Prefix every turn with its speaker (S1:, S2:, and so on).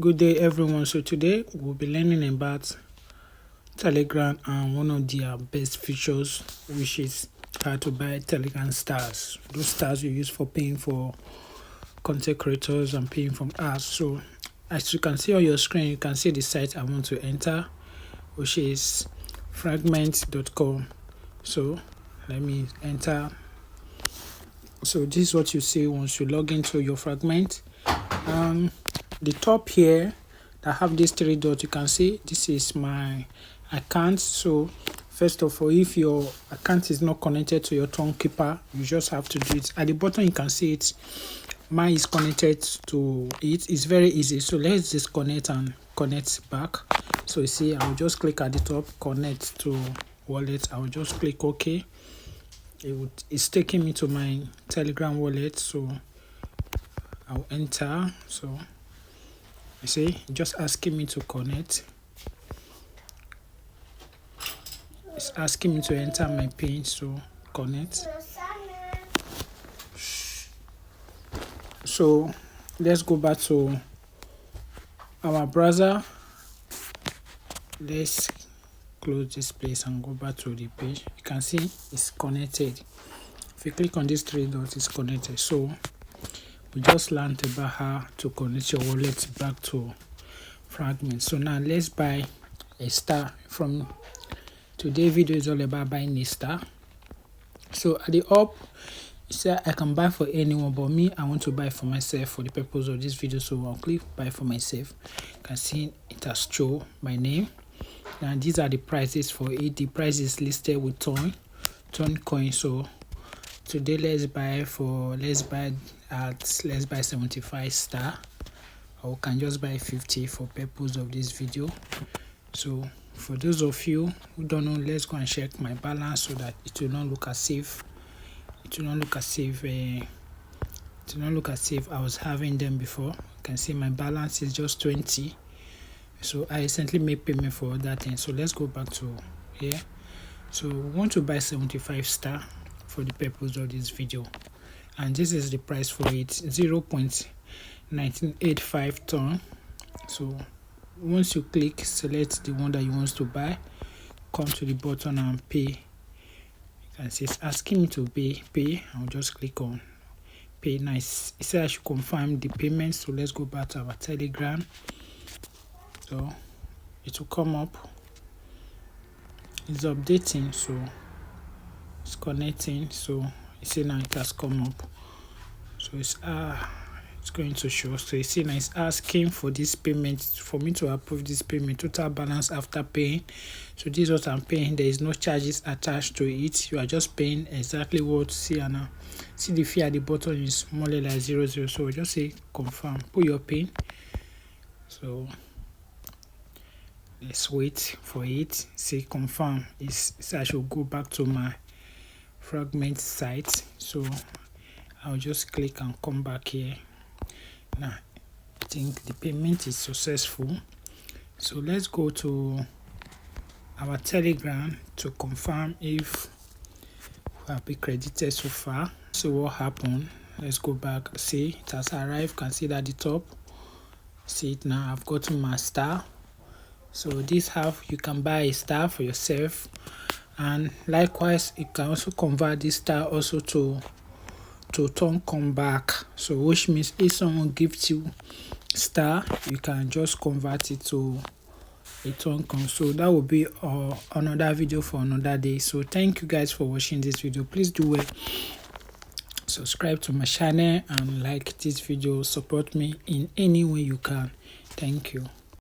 S1: Good day, everyone. So today we'll be learning about Telegram and one of their best features, which is how to buy Telegram stars. Those stars you use for paying for content creators and paying from ads. So as you can see on your screen, you can see the site I want to enter, which is fragment.com. So let me enter. So this is what you see once you log into your Fragment. The top here that have these three dots, you can see this is my account. So first of all, if your account is not connected to your Tonkeeper, you just have to do it. At the bottom you can see it, mine is connected to it. It's very easy. So let's disconnect and connect back. So you see, I'll just click at the top, connect to wallet. I'll just click OK. It's taking me to my Telegram wallet, so I'll enter. So you see, just asking me to connect. It's asking me to enter my pin, so connect. So let's go back to our browser. Let's close this place and go back to the page. You can see it's connected. If you click on these three dots, it's connected. So we just learned about how to connect your wallet back to Fragment. So now let's buy a star. From today's video is all about buying a star. So at the up, it said I can buy for anyone, but me, I want to buy for myself for the purpose of this video. So I'll click buy for myself. You can see it has shown my name. Now these are the prices for it. The price is listed with Ton coin. So today let's buy 75 star, or can just buy 50 for purpose of this video. So for those of you who don't know, let's go and check my balance so that it will not look as if I was having them before. You can see my balance is just 20. So I recently made payment for that thing. So let's go back to here. So we want to buy 75 star for the purpose of this video, and this is the price for it, 0.1985 Ton. So once you click, select the one that you want to buy, come to the button and pay. You can see it's asking me to pay. I'll just click on pay. Nice. It says I should confirm the payment. So let's go back to our Telegram. So it will come up. It's updating, so it's connecting. So you see now it has come up. So it's going to show. So you see now it's asking for this payment, for me to approve this payment, total balance after paying. So this is what I'm paying. There is no charges attached to it. You are just paying exactly what. See now, see the fee at the bottom is more or less 00. So just say confirm, put your pin. So let's wait for it. Say confirm. So I should go back to my Fragment site. So I'll just click and come back here. Now I think the payment is successful. So let's go to our Telegram to confirm if we have been credited so far. So what happened? Let's go back. See, it has arrived. You can see that at the top. See it now. I've gotten my star. So this half you can buy a star for yourself, and likewise you can also convert this star also to Ton come back. So which means if someone gives you star, you can just convert it to a Ton come. So that will be another video for another day. So thank you guys for watching this video. Please do subscribe to my channel and like this video. Support me in any way you can. Thank you.